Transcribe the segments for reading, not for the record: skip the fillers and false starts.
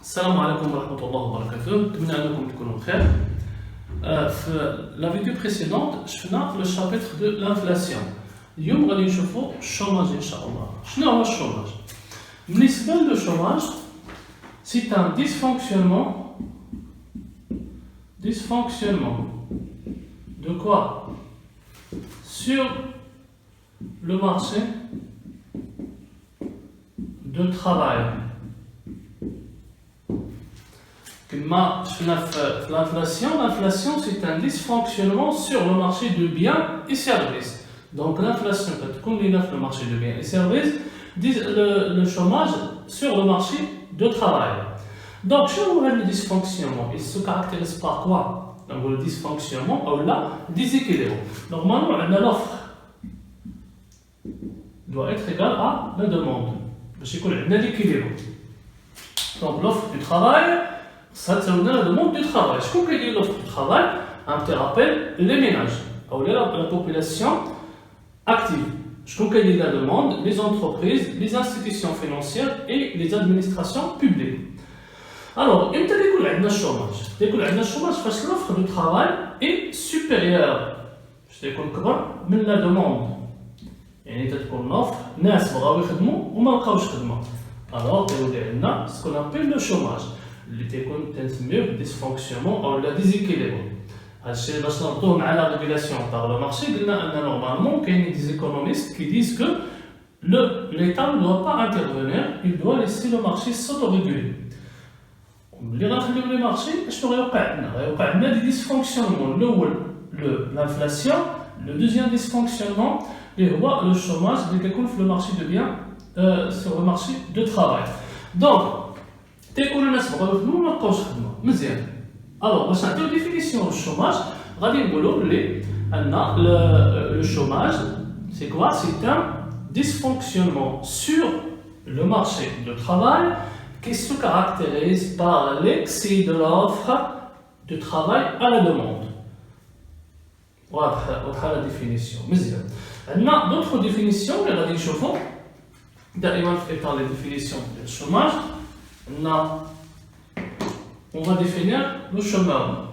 السلام عليكم ورحمة الله وبركاته. نتمنى أنكم تكونوا بخير. في la vidéo précédente شفنا le chapitre de l'inflation. اليوم غادي نشوفوا الشوماج إن شاء الله. شنو هو الشوماج؟ بالنسبة للشوماج c'est un dysfonctionnement de quoi? Sur le marché de travail. L'inflation, c'est un dysfonctionnement sur le marché de biens et services. Donc l'inflation, quand on est le marché de biens et services, le chômage sur le marché de travail. Donc, le dysfonctionnement, il se caractérise par quoi? Donc, le dysfonctionnement ou le déséquilibre. Normalement, l'offre doit être égale à la demande. C'est quoi l'équilibre? Donc, l'offre du travail, ça c'est la demande du travail. Ce qu'on dit l'offre du travail, un petit rappel, les ménages, ou la population active. Ce qu'on dit la demande, les entreprises, les institutions financières et les administrations publiques. Alors, il y a le chômage. Le chômage parce que l'offre de travail est supérieure. Mais la demande. يعني تكون l'offre, ناس بغاو يخدموا وما لقاوش خدمة. Alors, il y a ce qu'on appelle le chômage. اللي تيكون تنسميوه بالديسفونكسيونمون أو لا ديزيكيليبر. هادشي باش نربطوه مع لا ريغولاسيون تاع لو مارشي قلنا أن نورمالمون كاين دي économistes qui disent que l'État ne doit pas intervenir, il doit laisser le marché s'autoréguler. اللي غنخليو لي مارشي شنو غيوقع عندنا؟ غيوقع عندنا دي ديسفونكسيونمون. الأول l'inflation, le deuxième dysfonctionnement اللي هو le chômage اللي كيكون في le marché de biens sur le marché de travail. Donc تيكون الناس بغاو يخدموا وما لقاوش خدمة. مزيان. Alors باش نعطيو ديفينيسيون للشوماج غادي نقولوا بلي أن le chômage c'est quoi? C'est un dysfonctionnement sur le marché de travail qui se caractérise par l'excès de l'offre de travail à la demande. واضحة la définition. مزيان. عندنا d'autres définitions اللي غادي نشوفوا دائما في إطار les définitions du chômage. On va définir le chômeur.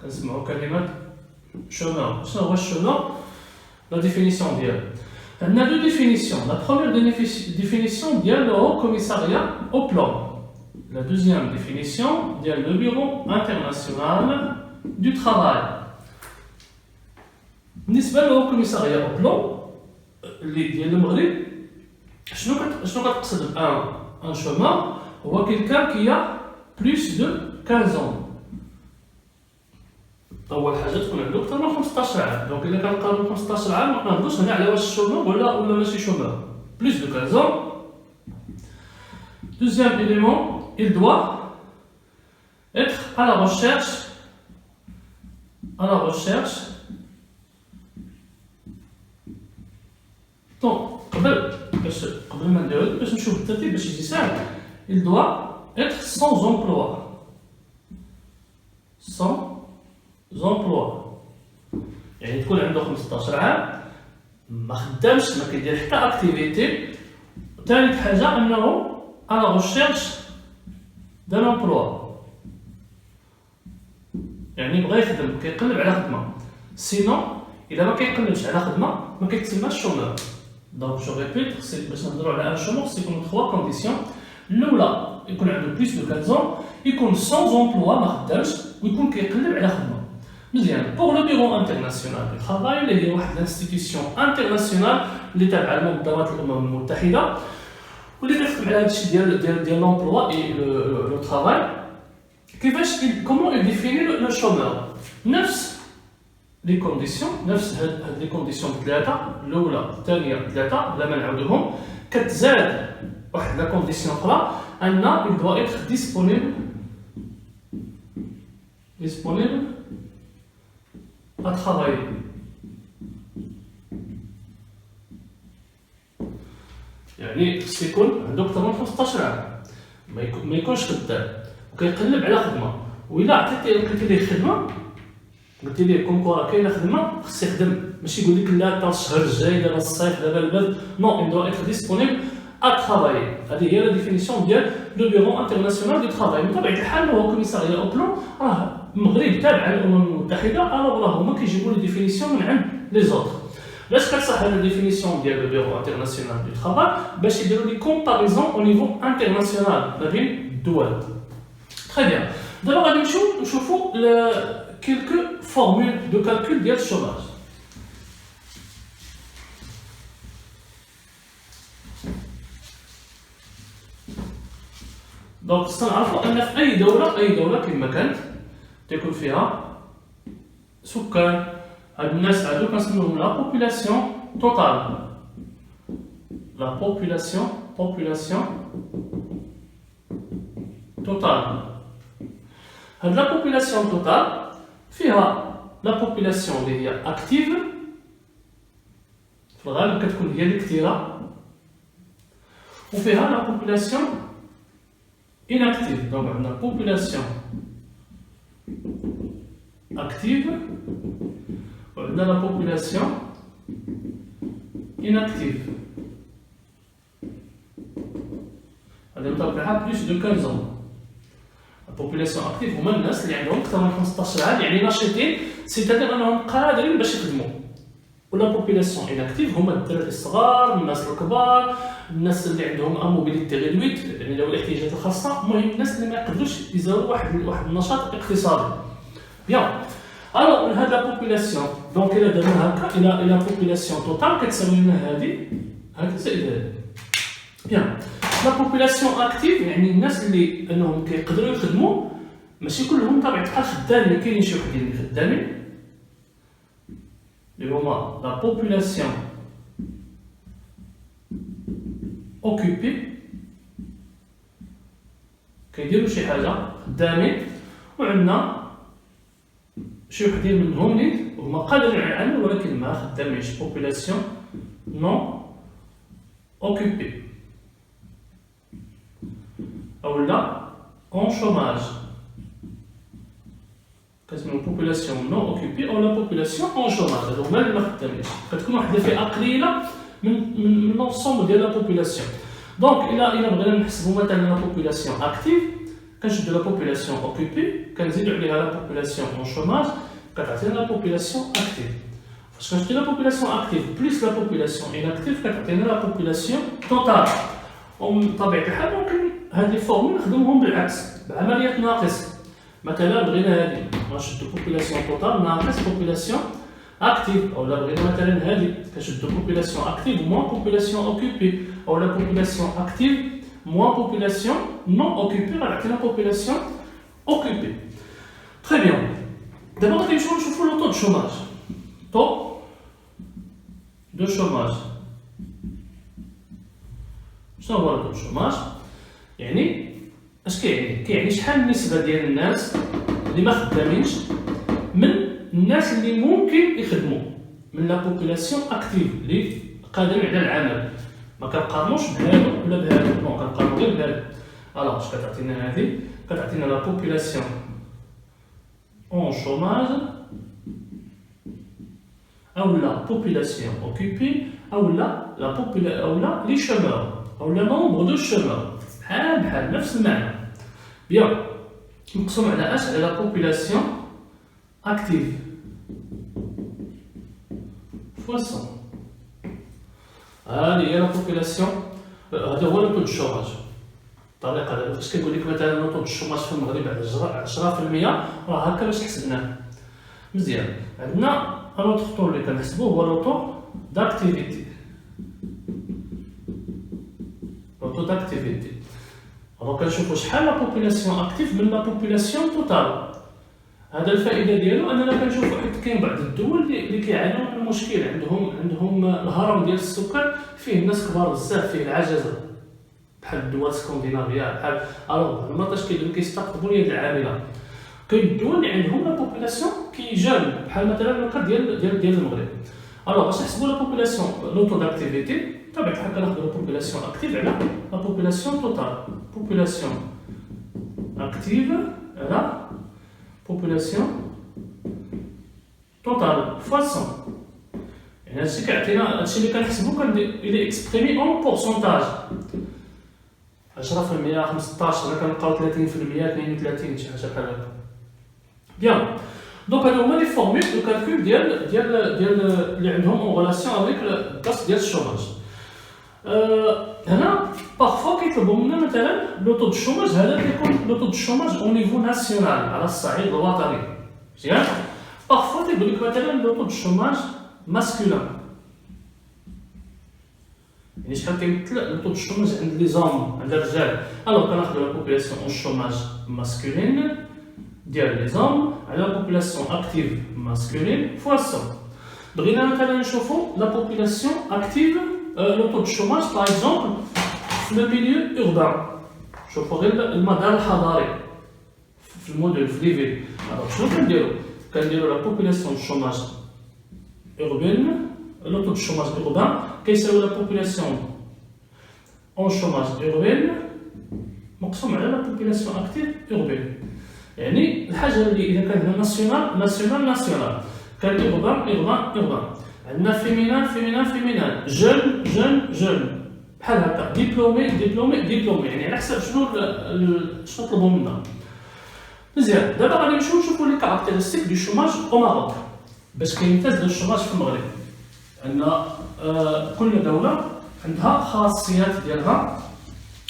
كنسمعوا كلمة chômeur. شنو هو الشومور؟ La définition ديالو. On a deux définitions. La première définition vient le Haut Commissariat au Plan. La deuxième définition vient le Bureau international du travail. بالنسبة للهو كوميساريا au Plan اللي ديال المغرب شنو كتقصد un chômeur هو quelqu'un qui a plus de 15 ans. أول حاجة تكون عنده أكثر من 15 عام. دونك إذا كان قارن 15 عام ما كنهضروش هنا على واش شومور ولا ماشي شومور. Plus de 15 ans. Deuxième élément, il doit être à la recherche donc قبل ما نديرو باش نشوف الترتيب باش يجي ساهل. Il doit être sans emploi. يعني تكون عنده 15 عام ما خدامش ما كيدير حتى اكتيفيتي. ثالث حاجه انه على ريشيرش دان امبلوا يعني بغى يخدم كيقلب على خدمه. سينو الا ما كيقلبش على خدمه ما كيتسماش شومور. دونك جو ريبيت باش نهضروا على ان شومور سيكون 3 كونديسيون. الاولى يكون عنده بليس دو 15 يكون سون امبلوا ما خدامش ويكون كيقلب على خدمه. مزيان. بور لو بيرو انترناسيونال دو ترافاي اللي هي واحد لانستيتيسيون انترناسيونال اللي تابعه لمنظمات الامم المتحده واللي كتخدم على هادشي ديال لومبلوا اي لو ترافاي. كيفاش كومون يديفيني لو شومور؟ نفس لي كونديسيون نفس هاد لي كونديسيون ثلاثه. الاولى الثانيه ثلاثه بلا ما نعاودوهم. كتزاد واحد لا كونديسيون اخرى ان il doit être disponible à travailler. يعني سيكون عنده أكثر من 15 عام ما يكونش خدام وكيقلب على خدمة. وإلا قلت ليه خدمة قلت ليه كونكورا كاينة خدمة خص يخدم. ماشي يقول لك لا تا الشهر الجاي دابا الصيف دابا البرد. نو il doit être disponible à travailler. هذه هي la définition ديال le bureau international du travail. بطبيعة الحال هو كوميساريا أو بلان راه المغرب تابع للأمم المتحدة، ألوغ راه هما كيجيبوا لي ديفينيسيون من عند لي زوطر. باش كتصح هاد ديفينيسيون ديال le bureau international du travail باش يديروا لي كومباريزون au niveau international ما بين الدول. Très bien. دابا غادي نشوفوا quelques formules de calcul ديال الشوماج. دونك تنعرفوا ان في اي دوله كما كانت تيكون فيها سكان، هاد الناس هادو كنسميوهم لا بوبولاسيون توتال. لا بوبولاسيون توتال. هاد لا بوبولاسيون توتال فيها لا بوبولاسيون اللي هي اكتيف، في الغالب كتكون هي اللي كثيره، وفيها لا بوبولاسيون inactive. Donc on a la population active, on a la population inactive. On a plus de 15 ans. La population active هما الناس اللي عندهم أكثر من 15 عام، يعني ناشطين، c'est-à-dire أنهم قادرين باش يخدموا. ولا بوبولاسيون اناكتيف هما الدراري الصغار، الناس الكبار، الناس اللي عندهم موبيليتي ريدويت، يعني ذوي الاحتياجات الخاصه، المهم الناس اللي ما يقدروش يزاولوا واحد النشاط اقتصادي. بيان الوغ هاد لا بوبولاسيون دونك الا درنا هكا الى بوبولاسيون توتال كتساوي لنا هادي زائد هادي. بيان لا بوبولاسيون اكتيف يعني الناس اللي انهم كيقدروا يخدموا، ماشي كلهم بطبيعه الحال خدامين، كاينين شي وحدين اللي خدامين اللي هما لا بوبولاسيون اوكوبي، كيديروا شي حاجه خدامين، وعندنا شي وحدين منهم اللي هما قادرين على العمل ولكن ما خدامينش، بوبولاسيون نون اوكوبي اولا اون شوماج. كتسميو بوبولاسيون نون اوكوبي او لا بوبولاسيون اون شوماج، هادو هما اللي ما خدامينش، كتكون واحد الفئه قليله من لونسومبل ديال لا بوبولاسيون. دونك الا بغينا نحسبوا مثلا لا بوبولاسيون اكتيف، كنشدو لا بوبولاسيون اوكوبي كنزيدو عليها لا بوبولاسيون اون شوماج، كتعطينا لا بوبولاسيون اكتيف. فاش كنشدو لا بوبولاسيون اكتيف بليس لا بوبولاسيون اناكتيف كتعطينا لا بوبولاسيون توتال. وبطبيعه الحال ممكن هاد لي فورمول نخدموهم بالعكس بعمليات ناقص. مثلا بغينا هادي غنشدو بوبولاسيون توتال ناقص بوبولاسيون اكتيف، اولا بغينا مثلا هادي كنشدو بوبولاسيون اكتيف موان بوبولاسيون اوكوبي، اولا بوبولاسيون اكتيف موان بوبولاسيون نون اوكوبي غتعطينا بوبولاسيون اوكوبي. تري بيان. دابا غادي نشوفو لو طو دو شوماج. طو دو شوماج. شنو هو لو طو دو شوماج؟ يعني اش كيعني؟ كيعني شحال النسبه ديال الناس اللي ما خدامينش من الناس اللي ممكن يخدموا من لا بوبولاسيون اكتيف اللي قادرين على العمل. ما كنقارنوش بهادو ولا بهادو، نو كنقارنو غير بهادو. الوغ اش كتعطينا هادي؟ كتعطينا لا بوبولاسيون اون شوماج اولا بوبولاسيون اوكوبي اولا لي شومور اولا نومبر دو شومور، بحال نفس المعنى. بيان مقسوم على اش؟ على لا بوبولاسيون اكتيف فوا 100. هذه هي لا بوبولاسيون، هذا هو لو طو دو شوماج. الطريقه دابا فاش كنقول لك مثلا لو طو دو شوماج في المغرب على 10%، راه هكا باش حسبناه مزيان. عندنا ان اوتر طو اللي كنحسبوه هو لو طو داكتيفيتي. لو طو داكتيفيتي دونك كنشوفو شحال لا بوبولاسيون اكتيف من لا بوبولاسيون توتال. هذا الفائده ديالو اننا كنشوفو حيت كاين بعض الدول اللي كيعانيو من المشكل، عندهم الهرم ديال السكان، فيه ناس كبار بزاف، فيه العجزه بحال الدول السكندنافيه بحال الوغ المطاش كيديروا كيستقطبوا اليد العامله. كاين الدول اللي عندهم لا بوبولاسيون كيجان بحال مثلا الوقت ديال المغرب. الوغ باش نحسبوا لا بوبولاسيون لو طو داكتيفيتي بطبيعه الحال كناخذوا لا بوبولاسيون اكتيف على لا بوبولاسيون توتال. بوبولاسيون اكتيف على population totale fois 100. يعني هادشي كيعطينا هادشي اللي كنحسبو الى اكسبريمي اون بورسونتاج. 10%, 15 راه كنلقاو 30%، 32 شي حاجه بحال هكا. بيان دونك هادو هما لي فورمول دو كالكول ديال اللي عندهم اون غولاسيون افيك الكاس ديال الشوماج. هنا بارفوا كيطلبوا منا مثلا لو طو دو الشوماج، هذا كيكون لو طو دو الشوماج او نيفو ناسيونال على الصعيد الوطني، مزيان. بارفوا تيقول لك مثلا لو طو دو الشوماج ماسكولان، يعني شحال كيمثل لو طو دو الشوماج عند لي زوم، عند الرجال. الوغ كناخذوا لا بوبولاسيون اون شوماج ماسكولين ديال لي زوم على لا بوبولاسيون اكتيف ماسكولين فوا 100. بغينا مثلا نشوفوا لا بوبولاسيون اكتيف لو طو دو الشوماج باغ اكزومبل في لو ميليو اوربان، شوفوا غير المدار الحضاري في المدن في لي فيل. الوغ شنو كنديرو لا بوبولاسيون دو الشوماج urbaine, le taux de chômage urbain, كيساوي la population en chômage urbaine مقسوم على la population active urbaine. يعني الحاجة اللي إذا كان هنا ناسيونال كان urbain عندنا فيمينان جون بحال هكا ديبلومي يعني على حسب شنو طلبوا منا. مزيان دابا غادي نشوفوا لي كاركتيرستيك دو شوماج او ماروك باش كيمتاز الشوماج في المغرب. عندنا كل دولة عندها خاصيات ديالها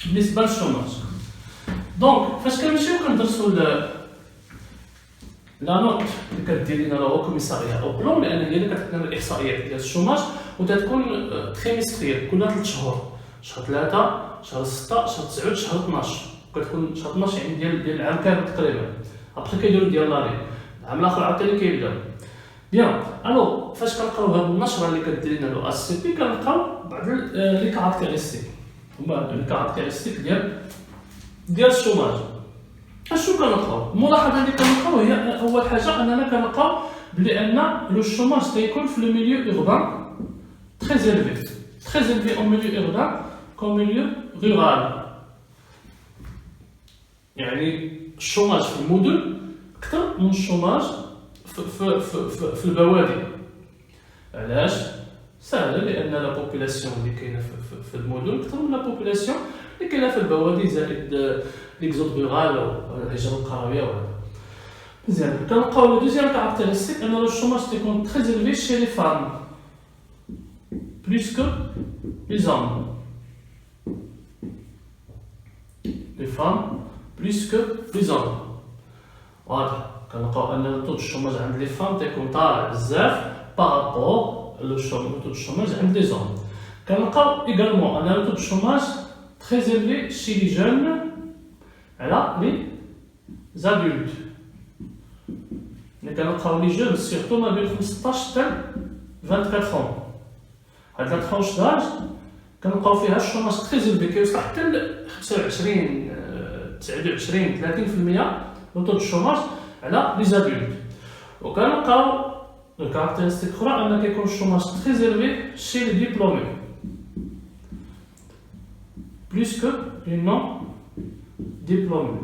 بالنسبة للشوماج. دونك فاش كنمشيو كندرسو لا نوت اللي كدير لنا لو كوميساريا او بلون، لان هي اللي كتعطينا الاحصائيات ديال الشوماج وتتكون تريمستريال كل 3 شهور، شهر 3 شهر 6 شهر 9 شهر 12، كتكون شهر 12 يعني ديال العام كامل تقريبا. ابخي كيديرو ديال لاني العام الاخر عاوتاني كيبداو. بيان الو فاش كنلقاو هاد النشره اللي كدير لنا لو اس سي بي كنلقاو بعض لي كاركتيرستيك، هما لي كاركتيرستيك ديال الشوماج. اشنو كنلقاو؟ الملاحظه اللي كنلقاو هي اول حاجه اننا كنلقاو بلي ان لو شوماج تيكون في لو ميليو اوربان تري زيلفي او ميليو اوربان كوم ميليو رورال. يعني الشوماج في المدن اكثر من الشوماج في البوادي. علاش؟ سهله لان لا بوبولاسيون اللي كاينه في المدن اكثر من لا بوبولاسيون اللي كاينه في البوادي، زائد ليكزود رورال او الهجره القرويه وهذا. مزيان كنلقاو لو دوزيام كاركتيرستيك ان لو شوماج تيكون تري زيلفي شي لي فام بلوس كو لي زوم. لي فام بلوس كو لي زوم، واضح. كنلقاو ان لو طو دو الشوماج عند لي فام تيكون طالع بزاف بارابور لو طو دو الشوماج عند لي زوم. كنلقاو ايغالمون ان لو طو دو الشوماج تري زيلفي شي لي جون على لي زادولت. ملي كنلقاو لي جون سيرتو ما بين 15 حتى 24 هاد لا ترونش داج كنلقاو فيها الشوماج تري زيلفي كيوصل حتى ل 25 29 30% لو طو دو الشوماج على لي زادولت. وكنلقاو الكاركتيرستيك اخرى ان كيكون الشوماج تري زيلفي شي لي ديبلومي بلوس كو لي نون ديبلومي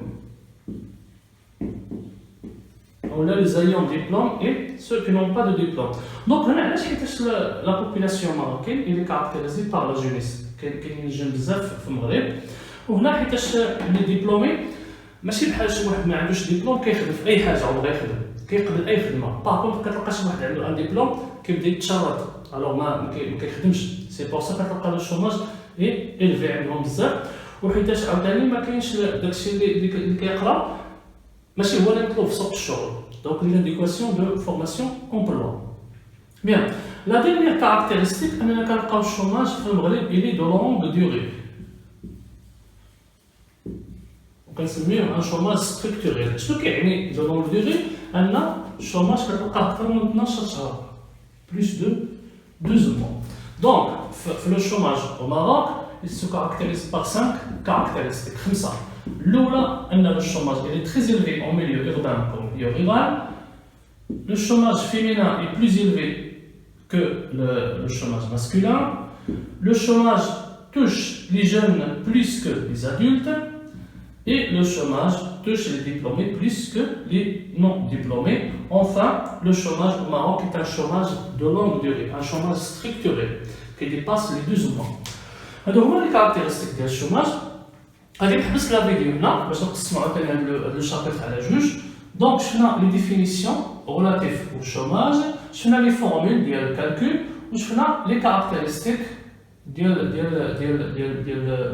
ولا لي زايون ديبلوم اي سو كي نون با دو ديبلوم. دونك هنا علاش؟ حيتاش لا بوبولاسيون ماروكين اللي كاركتيريزي بار لا جونيس، كاينين الجون بزاف في المغرب. وهنا حيتاش لي ديبلومي ماشي بحال شي واحد ما عندوش ديبلوم كيخدم في اي حاجه عمره يخدم كيقبل اي خدمه. باغ كتلقى شي واحد عنده ان ديبلوم كيبدا يتشرط الوغ ما كيخدمش. سي بور سا كتلقى لو شوماج اي الفي عندهم بزاف، وحيتاش عاوتاني ما كاينش داكشي اللي كيقرا ماشي هو اللي مطلوب في سوق الشغل. دونك لاديكواسيون دو فورماسيون امبلوا. بيان لا ديرنيير كاركتيرستيك اننا كنلقاو الشوماج في المغرب الي دو لونغ ديوري، كنسميوه ان شوماج ستركتوريل. شنو كيعني دو لونغ ديوري؟ ان الشوماج كتلقاه اكثر من 12 شهر بلوس دو 12 mois. دونك في لو شوماج au Maroc il se caractérise par 5 caractéristiques. 5. الأولى أن le chômage est très élevé en milieu urbain comme en milieu rural. Le chômage féminin est plus élevé que le chômage masculin. Le chômage touche les jeunes plus que les adultes. Et le chômage touche les diplômés plus que les non-diplômés. Enfin, le chômage au Maroc est un chômage de longue durée, un chômage structuré qui dépasse les 12 mois. Alors, les caractéristiques du chômage, غادي نحبس لا فيديو هنا باش نقسمو عاوتاني هاد لو شابيتر على جوج. دونك شفنا لي ديفينيسيون ريلاتيف او شوماج، شفنا لي فورمول ديال الكالكول، وشفنا لي كاركتيرستيك ديال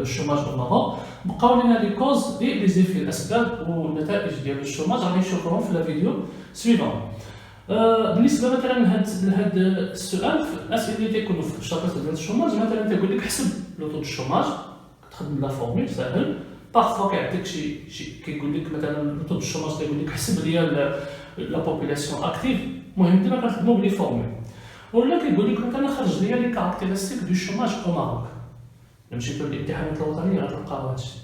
الشوماج اون بقاو لينا لي كوز اي لي زيفي الاسباب والنتائج ديال الشوماج غادي نشوفوهم في لا فيديو سويفون. بالنسبه مثلا لهاد السؤال في الاسئله اللي تيكونوا في الشابتر ديال الشوماج، مثلا تيقول لك حسب لو طو دو الشوماج، كتخدم لا فورمول ساهل. بارفوا كيعطيك شي كيقول لك مثلا لو طو دو الشوماج تيقول لك حسب ليا لا بوبولاسيون اكتيف، المهم ديما كنخدموا بلي فورمول. ولا كيقول لك مثلا خرج ليا لي كاركتيرستيك دو الشوماج او ماروك. مشيتو للامتحانات الوطنيه غتلقاو هادشي،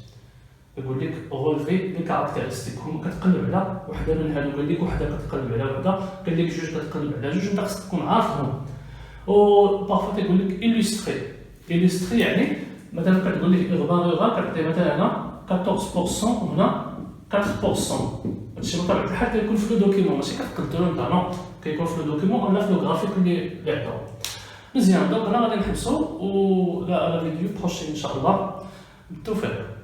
يقول لك غولفي لي كاركتيرستيك، هما كتقلب على وحده من هادو، قال لك وحده كتقلب على وحده، قال لك جوج كتقلب على جوج، انت خصك تكون عارفهم. و بارفو تيقول لك إليستري يعني مثلا كتقول لك إغبار كتعطي مثلا هنا 14% وهنا 4%. هادشي بطبيعة الحال كيكون في لو دوكيمون، ماشي كتقدرو انت نو، كيكون في لو دوكيمون ولا في لو غرافيك اللي عطاو. مزيان، دونك هنا غادي نحبسو و لا فيديو بروشين ان شاء الله. بالتوفيق.